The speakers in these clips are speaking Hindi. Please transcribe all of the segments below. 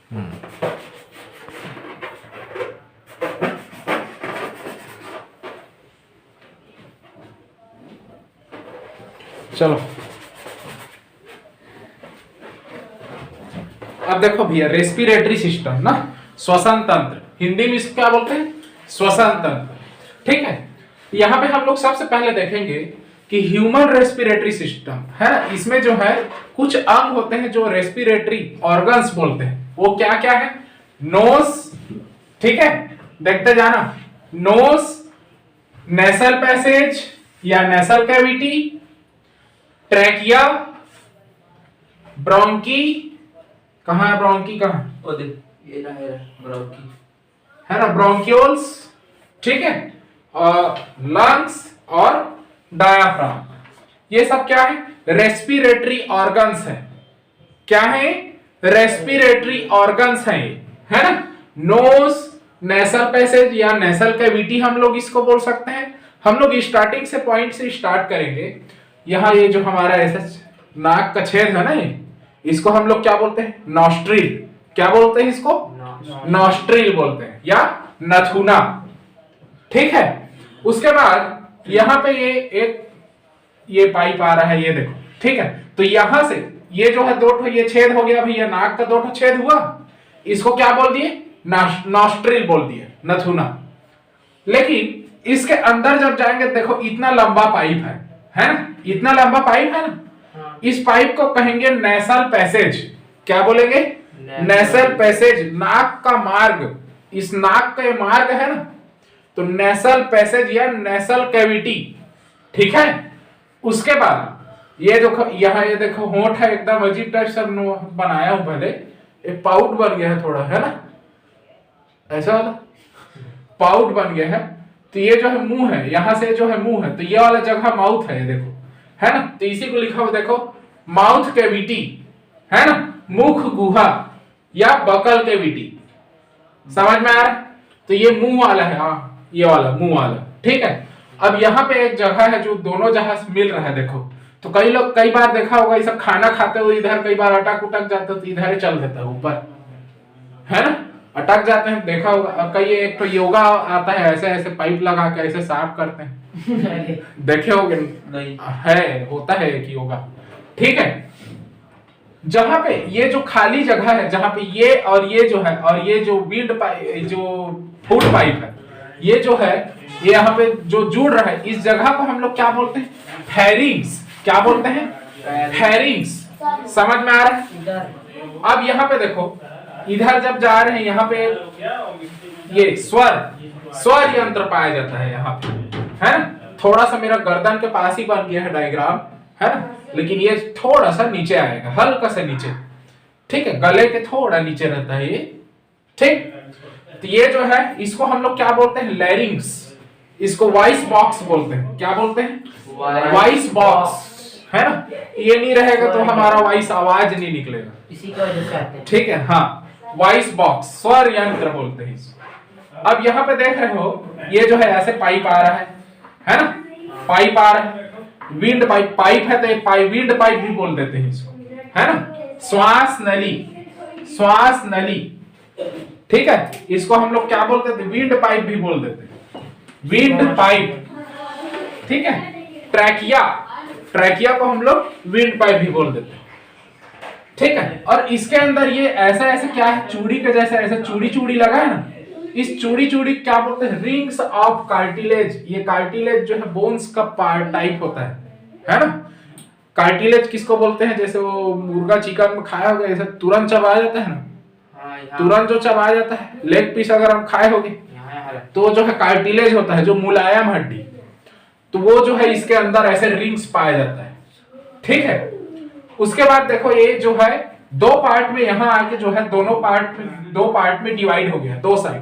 चलो अब देखो भैया, रेस्पिरेटरी सिस्टम ना, श्वसन तंत्र, हिंदी में इसको क्या बोलते हैं? श्वसन तंत्र। ठीक है, यहाँ पे हम लोग सबसे पहले देखेंगे कि ह्यूमन रेस्पिरेटरी सिस्टम है, इसमें जो है कुछ अंग होते हैं जो रेस्पिरेटरी ऑर्गन्स बोलते हैं। वो क्या क्या है? नोज, ठीक है, देखते जाना, नोज, नेसल पैसेज या नेसल कैविटी, ट्रैकिया, ब्रोंकी, कहाँ है ब्रोंकी? कहाँ? ओ देख, ये ना है ब्रोंकी, है ना, ब्रोंक्यूल्स, ठीक है, और लंग्स और डायाफ्राम, ये सब क्या है? रेस्पिरेटरी ऑर्गन्स है। क्या है? रेस्पिरेटरी ऑर्गन्स है, है ना। नोज, नेसल पैसेज या नेसल कैविटी हम लोग इसको बोल सकते हैं। हम लोग स्टार्टिंग से पॉइंट से स्टार्ट करेंगे। यहाँ ये जो हमारा ऐसा नाक का छेद है ना, इसको हम लोग क्या बोलते हैं? नॉस्ट्रिल। क्या बोलते हैं इसको? नॉस्ट्रिल बोलते हैं या नथुना। ठीक है, उसके बाद यहाँ पे ये पाइप आ रहा है, ये देखो, ठीक है। तो यहां से ये जो है दो ठो ये छेद हो गया भैया, नाक का दो ठो छेद हुआ, इसको क्या बोल दिए? नॉस्ट्रिल बोल दिए, नथुना। लेकिन इसके अंदर जब जाएंगे, देखो इतना लंबा पाइप है ना, इतना लंबा पाइप है ना, इस पाइप को कहेंगे नेसल पैसेज। क्या बोलेंगे? नेसल पैसेज, नाक का मार्ग, इस नाक का मार्ग है ना, तो नेसल पैसेज या नेसल कैविटी। ठीक है, उसके बाद ये देखो, यहाँ ये देखो होंठ है, एकदम अजीब टाइप से बनाया हूं, पहले एक पाउट बन गया है थोड़ा, है ना, ऐसा वाला पाउट बन गया है। तो ये जो है मुंह है, यहां से जो है मुंह है, तो ये वाला जगह माउथ है, ये देखो, है ना। तो इसी को लिखा हुआ देखो, माउथ कैविटी, है ना, मुख गुहा या बकल कैविटी। समझ में आ रहा है? तो ये मुंह वाला है, हाँ, ये वाला मुंह वाला। ठीक है, अब यहाँ पे एक जगह है जो दोनों जगह से मिल रहा है, देखो। तो कई लोग कई बार देखा होगा, ये सब खाना खाते हुए इधर कई बार अटक उटक जाते तो इधर ही चल देता है ऊपर, है ना, अटक जाते हैं, देखा होगा। अब कई एक तो योगा आता है, ऐसे ऐसे पाइप लगा के ऐसे साफ करते हैं देखे होगे? नहीं है, होता है एक योगा। ठीक है, जहां पे ये जो खाली जगह है, जहां पे ये और ये जो है, और ये जो विंड पाइप, जो फूड पाइप है, ये जो है, ये यहाँ पे जो जुड़ रहा है, इस जगह को हम लोग क्या बोलते हैं? फेरिंग्स। क्या बोलते हैं? फेरिंग्स। समझ में आ रहा है? अब यहाँ पे देखो, इधर जब जा रहे हैं, यहाँ पे ये स्वर यंत्र पाया जाता है यहाँ पे, है ना। थोड़ा सा मेरा गर्दन के पास ही बन गया है डायग्राम, है ना, लेकिन ये थोड़ा सा नीचे आएगा, हल्का सा नीचे। ठीक है, गले के थोड़ा नीचे रहता है ये। ठीक, तो ये जो है, इसको हम लोग क्या बोलते हैं? लैरिंग्स। इसको वॉइस बॉक्स बोलते हैं। क्या बोलते हैं? वॉइस बॉक्स, है ना। ये नहीं रहेगा तो हमारा वॉइस आवाज नहीं निकलेगा, इसी की वजह से आते हैं। ठीक है, हाँ, वॉइस बॉक्स, स्वर यंत्र बोलते हैं इसको। अब यहाँ पे देख रहे हो, ये जो है ऐसे पाइप आ रहा है ना, पाइप आ रहा है, विंड पाइप है, तो एक विंड पाइप भी बोल देते हैं इसको, है ना। श्वास नली, ठीक है, इसको हम लोग क्या बोलते थे? विंड पाइप भी बोल देते हैं, विंड पाइप। ठीक है, ट्रैकिया को हम लोग विंड पाइप भी बोल देते हैं। ठीक है, और इसके अंदर ये ऐसा ऐसा क्या है? चूड़ी के जैसा ऐसा चूड़ी लगा है ना, इस चूड़ी क्या बोलते हैं? Rings of cartilage. ये कार्टिलेज जो है बोन्स का पार्ट टाइप होता है ना। कार्टिलेज किसको बोलते हैं? जैसे वो मुर्गा चिकन में खाया होगा, ऐसा तुरंत चबा जाता है ना, तुरंत जो चबा जाता है, लेग पीस अगर हम खाए होंगे तो जो है कार्टिलेज होता है, जो मुलायम हड्डी, तो वो जो है इसके अंदर ऐसे रिंग्स पाया जाता है। ठीक है, उसके बाद देखो, ये जो है दो पार्ट में यहाँ आके जो है दो पार्ट में डिवाइड हो गया, दो साइड,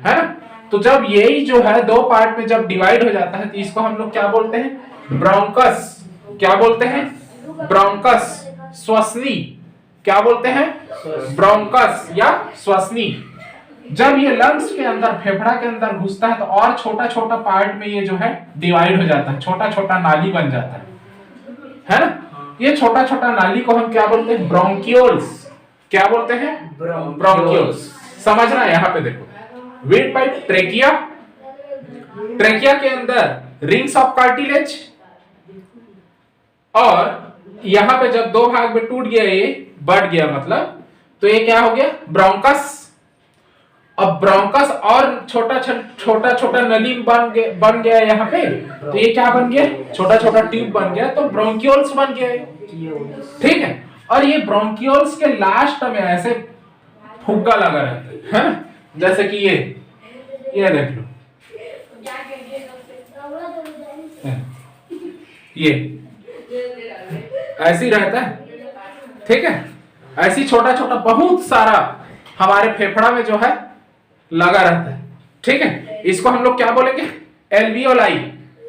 है ना। तो जब यही जो है दो पार्ट में जब डिवाइड हो जाता है, तो इसको हम लोग क्या बोलते हैं? ब्रोंकस। क्या बोलते हैं? ब्रोंकस। श्वसनी। क्या बोलते हैं? ब्रोंकस या श्वसनी। जब ये लंग्स के अंदर, फेफड़ा के अंदर घुसता है, तो और छोटा छोटा पार्ट में ये जो है डिवाइड हो जाता है, छोटा छोटा नाली बन जाता है ना। ये छोटा छोटा नाली को हम क्या बोलते हैं? ब्रोंक्यूल्स। क्या बोलते हैं? ब्रोंक्यूल्स। समझना, यहाँ पे देखो, विंड पाइप, ट्रेकिया, ट्रेकिया के अंदर रिंग्स ऑफ कार्टिलेज, और यहां पे जब दो भाग में टूट गया, ये बढ़ गया मतलब, तो ये क्या हो गया? ब्रोंकस। अब ब्रोंकस और छोटा छोटा नली बन गया यहाँ पे, तो ये क्या बन गया? छोटा छोटा ट्यूब बन गया, तो ब्रोंक्यूल्स बन गया। ठीक है, और ये ब्रोंक्यूल्स के लास्ट में ऐसे फुग्गा लगा रहता है, जैसे कि ये देख लो, ये ऐसी रहता है। ठीक है, ऐसी छोटा छोटा बहुत सारा हमारे फेफड़ा में जो है लगा रहता है। ठीक है, इसको हम लोग क्या बोलेंगे? एल्वियोलाई।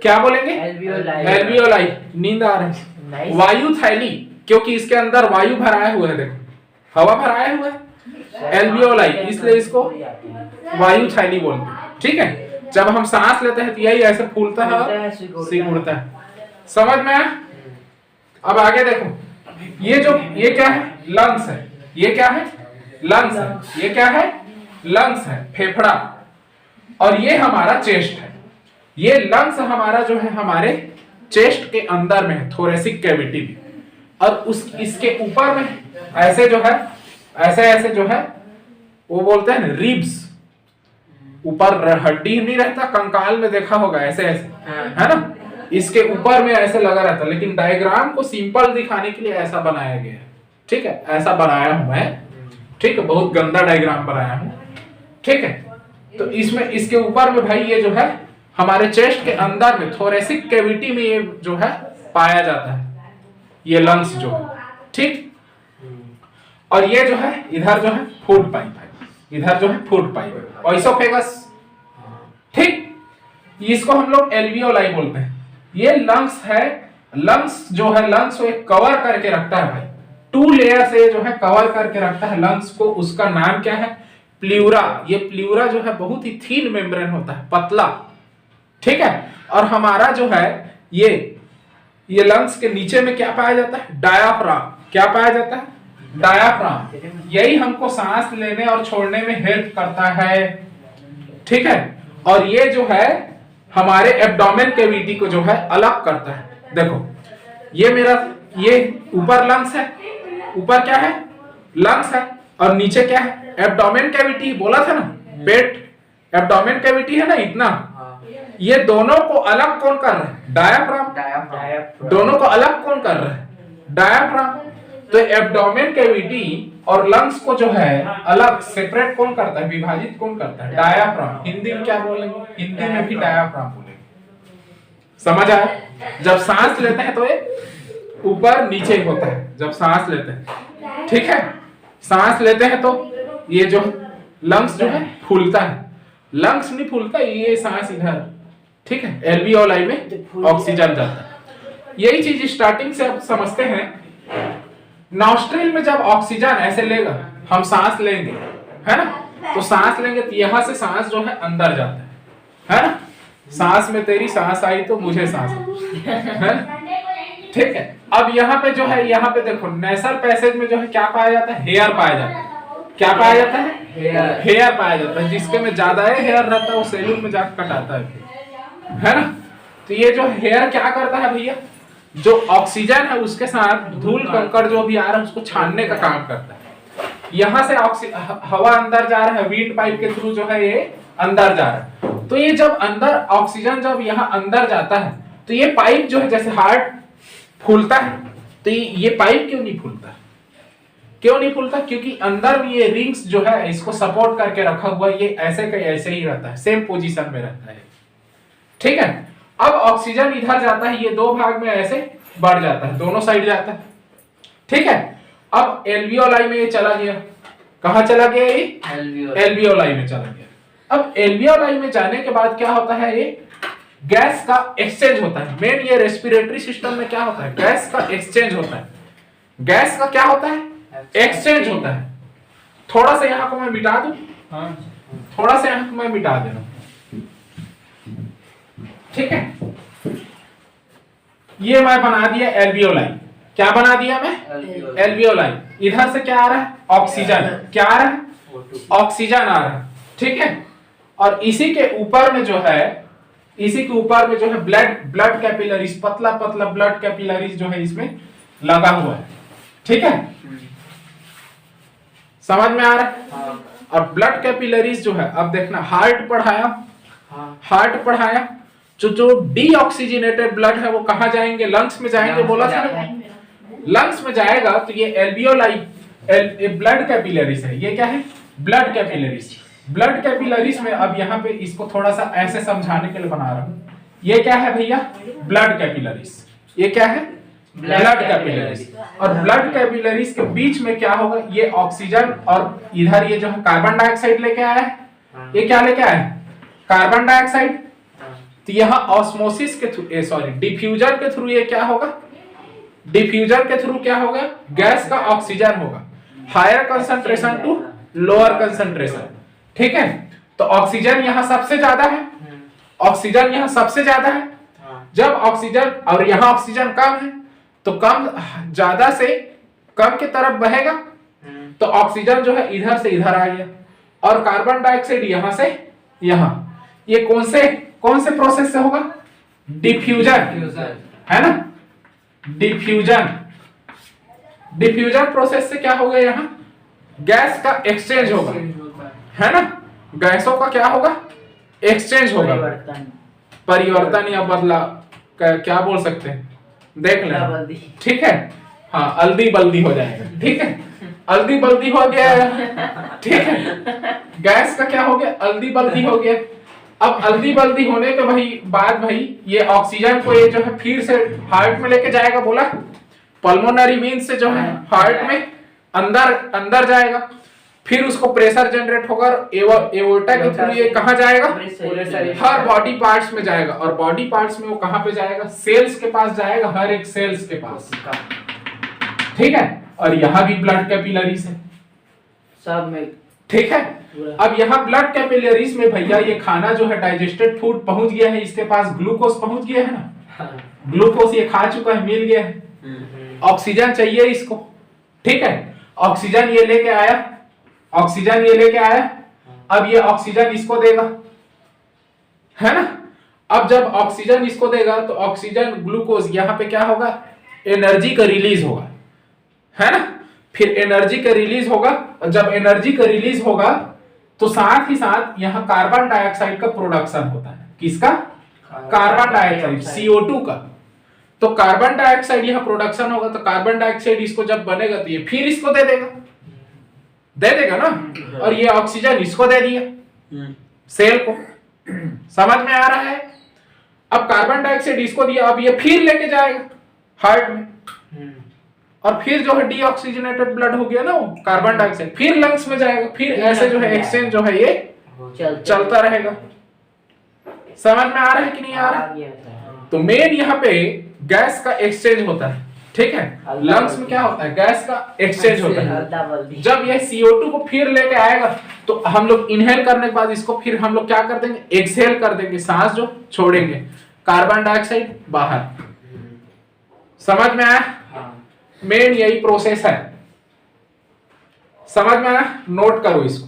क्या बोलेंगे? एल्वियोलाई। नींद आ रही है? वायु थैली, क्योंकि इसके अंदर वायु भराया हुआ है, देखो हवा भराया हुआ है, एल्वियोलाई, इसलिए इसको वायु थैली बोलते हैं। ठीक है, जब हम सांस लेते हैं तो यही ऐसे फूलता है, सिकुड़ता है। समझ में आया? अब आगे देखो, ये क्या है? लंग्स है। ये क्या है? लंग्स है। ये क्या है? लंग्स है, फेफड़ा। और ये हमारा चेस्ट है। ये लंग्स हमारा जो है हमारे चेस्ट के अंदर में है, थोरेसिक कैविटी में। और इसके ऊपर में ऐसे जो है, ऐसे जो है वो बोलते हैं ना रिब्स। ऊपर हड्डी नहीं रहता, कंकाल में देखा होगा ऐसे है ना, इसके ऊपर में ऐसे लगा रहता, लेकिन डायग्राम को सिंपल दिखाने के लिए ऐसा बनाया गया है। ठीक है, ऐसा बनाया हूं मैं। ठीक है, बहुत गंदा डायग्राम बनाया हूं। ठीक है, तो इसमें इसके ऊपर में भाई ये जो है हमारे चेस्ट के अंदर में थोरेसिक कैविटी में ये जो है पाया जाता है, ये लंग्स जो है। ठीक, और ये जो है इधर जो है फूड पाइप है, इधर जो है फूड पाइप, ऑइसोफेगस। ठीक, इसको हम लोग एल्वियोलाई बोलते हैं। ये लंग्स है। लंग्स जो है, लंग्स को एक कवर करके रखता है भाई, 2 लेयर से जो है कवर करके रखता है लंग्स को। उसका नाम क्या है? प्ल्यूरा। ये प्ल्यूरा जो है बहुत ही थीन मेम्ब्रेन होता है, पतला। ठीक है, और हमारा जो है ये लंग्स के नीचे में क्या पाया जाता है? डायाफ्राम। क्या पाया जाता है? डायाफ्राम। यही हमको सांस लेने और छोड़ने में हेल्प करता है। ठीक है, और ये जो है हमारे एब्डोमेन कैविटी को जो है अलग करता है। देखो, ये मेरा ये ऊपर लंग्स है, ऊपर क्या है? लंग्स है, और नीचे क्या है? Abdomen cavity. बोला था ना, पेट एब्डोमेन कैविटी है ना, इतना। ये दोनों को अलग कौन कर रहा है? डायाफ्राम। दोनों को अलग कौन कर रहा है? डायाफ्राम। तो एब्डोमेन कैविटी और लंग्स को जो है अलग सेपरेट कौन करता है? विभाजित कौन करता है? डायाफ्राम। हिंदी में क्या बोलेंगे? हिंदी में भी डायाफ्राम बोलेंगे। समझ आया? जब सांस लेते हैं तो ये ऊपर नीचे होता है, जब सांस लेते हैं। ठीक है, सांस लेते हैं तो ये जो लंग्स जो है फूलता है, लंग्स नहीं फूलता, ये सांस इधर। ठीक है, एल्वियोलाई में ऑक्सीजन जाता है। यही चीज स्टार्टिंग से आप समझते हैं। नॉस्ट्रिल में जब ऑक्सीजन ऐसे लेगा, हम सांस लेंगे, है ना, तो सांस लेंगे तो यहां से सांस जो है अंदर जाता है ना। सांस में तेरी सांस आई तो मुझे सांस आई। ठीक है, अब यहाँ पे जो है, यहाँ पे देखो नेसल पैसेज में जो है क्या पाया जाता है? हेयर पाया जाता है। क्या पाया जाता है? हेयर पाया जाता है। जिसके में ज्यादा हेयर रहता है वो सैलून में जाकर कटाता है ना। तो ये जो हेयर क्या करता है भैया? जो ऑक्सीजन है उसके साथ धूल कंकड़ जो भी आ रहा है उसको छानने का काम करता है। यहाँ से हवा अंदर जा रहा है, विंड पाइप के थ्रू जो है ये अंदर जा रहा है। तो ये जब अंदर ऑक्सीजन जब यहाँ अंदर जाता है तो ये पाइप जो है, जैसे हार्ट फूलता है, तो ये पाइप क्यों नहीं फूलता? क्यों नहीं फूलता? क्योंकि अंदर भी ये रिंग्स जो है इसको सपोर्ट करके रखा हुआ, ये ऐसे का ऐसे ही रहता है, सेम पोजीशन में रहता है। ठीक है, अब ऑक्सीजन इधर जाता है, ये दो भाग में ऐसे बढ़ जाता है, दोनों साइड जाता है। ठीक है, अब एल्वियोलाई में ये चला गया। कहां चला गया? ये एल्वियोलाई में चला गया। अब एल्वियोलाई में जाने के बाद क्या होता है? ये गैस का एक्सचेंज होता है। मेन ये रेस्पिरेटरी सिस्टम में क्या होता है? गैस का एक्सचेंज होता है। गैस का क्या होता है? एक्सचेंज होता है। थोड़ा सा यहाँ को मैं मिटा दूं, थोड़ा सा यहाँ को मैं मिटा दे रहा हूं। ठीक है, ये मैं बना दिया एल्वियोलाई। क्या बना दिया मैं? Alveoli alveoli. इधर से क्या आ रहा है? ऑक्सीजन। क्या आ रहा है? O2 ऑक्सीजन आ रहा है, ठीक है। और इसी के ऊपर में जो है, इसी के ऊपर में जो है ब्लड कैपिलरीज, पतला पतला ब्लड कैपिलरीज जो है इसमें लगा हुआ है, ठीक है। समझ में आ रहा है? हाँ और ब्लड कैपिलरीज जो है, अब देखना, हार्ट पढ़ाया, हाँ हार्ट पढ़ाया, जो डीऑक्सीजनेटेड ब्लड है वो कहाँ जाएंगे? लंग्स में जाएंगे, बोला था ना? लंग्स में जाएगा तो ये एल्वियोलाई ब्लड कैपिलरीज है। ये क्या है? Blood capillaries. ब्लड कैपिलरीज में अब यहाँ पे इसको थोड़ा सा ऐसे समझाने के लिए बना रहा हूँ। ये क्या है भैया? Blood capillaries. ये क्या है? Blood capillaries. और ब्लड कैपिलरीज के बीच में क्या होगा? ये ऑक्सीजन और इधर ये जो है कार्बन डाइऑक्साइड लेके आया है। ये क्या लेके आया है? Carbon dioxide. तो यहाँ ऑस्मोसिस के थ्रू, सॉरी, डिफ्यूजन के थ्रू ये क्या होगा? डिफ्यूजन के थ्रू क्या होगा? गैस का ऑक्सीजन होगा, higher concentration to lower concentration, ठीक है। तो ऑक्सीजन यहाँ सबसे ज्यादा है, ऑक्सीजन यहाँ सबसे ज्यादा है। जब ऑक्सीजन, और यहाँ ऑक्सीजन कम है, तो कम ज्यादा से कम की तरफ बहेगा, तो ऑक्सीजन जो है इधर से इधर आ गया, और कार्बन डाइऑक्साइड यहाँ से यहाँ। ये कौन से प्रोसेस से होगा? डिफ्यूजन, है ना? डिफ्यूजन प्रोसेस से क्या होगा? यहाँ गैस का एक्सचेंज होगा, है ना? गैसों का क्या होगा? एक्सचेंज होगा, परिवर्तन या बदला, क्या बोल सकते हैं, देख लेना, ठीक है। हाँ, अल्दी बल्दी हो जाएगा, ठीक है। अल्दी बल्दी हो गया, ठीक है। गैस का क्या हो गया? अल्दी बल्दी हो गया। अब अल्दी बल्दी होने के बाद ये ऑक्सीजन को ये जो है फिर से हार्ट में लेके जाएगा, बोला। पल्मोनरी मीन से जो है हार्ट में अंदर जाएगा, फिर उसको प्रेशर जनरेट होगा, एओर्टा के थ्रू ये कहाँ जाएगा? हर बॉडी पार्ट्स में जाएगा। और बॉडी पार्ट्स में वो कहाँ पे जाएगा? सेल्स के पास जाएगा, हर एक सेल्स के पास, ठीक है। और यहाँ भी ब्लड कैपिलरीज है सब में, ठीक है। अब यहाँ ब्लड कैपिलरीज में भैया ये खाना जो है, डाइजेस्टेड फूड पहुंच गया है, इसके पास ग्लूकोज पहुंच गया है ना, ग्लूकोज ये खा चुका है, मिल गया है। ऑक्सीजन चाहिए इसको, ठीक है। ऑक्सीजन ये लेके आया, अब ये ऑक्सीजन इसको देगा, है ना। अब जब ऑक्सीजन इसको देगा तो ऑक्सीजन, ग्लूकोज, यहाँ पे क्या होगा? एनर्जी का रिलीज होगा, है ना। फिर एनर्जी का रिलीज होगा, और जब एनर्जी का रिलीज होगा तो साथ ही साथ यहाँ कार्बन डाइऑक्साइड का प्रोडक्शन होता है। किसका? कार्बन डाइऑक्साइड, CO2 का। तो कार्बन डाइऑक्साइड यहाँ प्रोडक्शन होगा, तो कार्बन डाइऑक्साइड इसको जब बनेगा तो ये फिर इसको दे देगा ना। और ये ऑक्सीजन इसको दे दिया सेल को, समझ में आ रहा है? अब कार्बन डाइऑक्साइड इसको दिया, अब ये फिर लेके जाएगा हार्ट में, और फिर जो है डीऑक्सीजनेटेड ब्लड हो गया ना वो कार्बन डाइऑक्साइड, फिर लंग्स में जाएगा, फिर ऐसे जो है एक्सचेंज जो है ये चलता रहेगा। समझ में आ रहा है कि नहीं आ रहा? तो मेन यहाँ पे गैस का एक्सचेंज होता है, ठीक है। लंग्स में क्या होता है? गैस का एक्सचेंज होता है। जब ये CO2 को फिर लेके आएगा तो हम लोग इनहेल करने के बाद इसको फिर हम लोग क्या कर देंगे? एक्सहेल कर देंगे, सांस जो छोड़ेंगे, कार्बन डाइऑक्साइड बाहर। समझ में आया? मेन यही प्रोसेस है, समझ में आया? नोट करो इसको।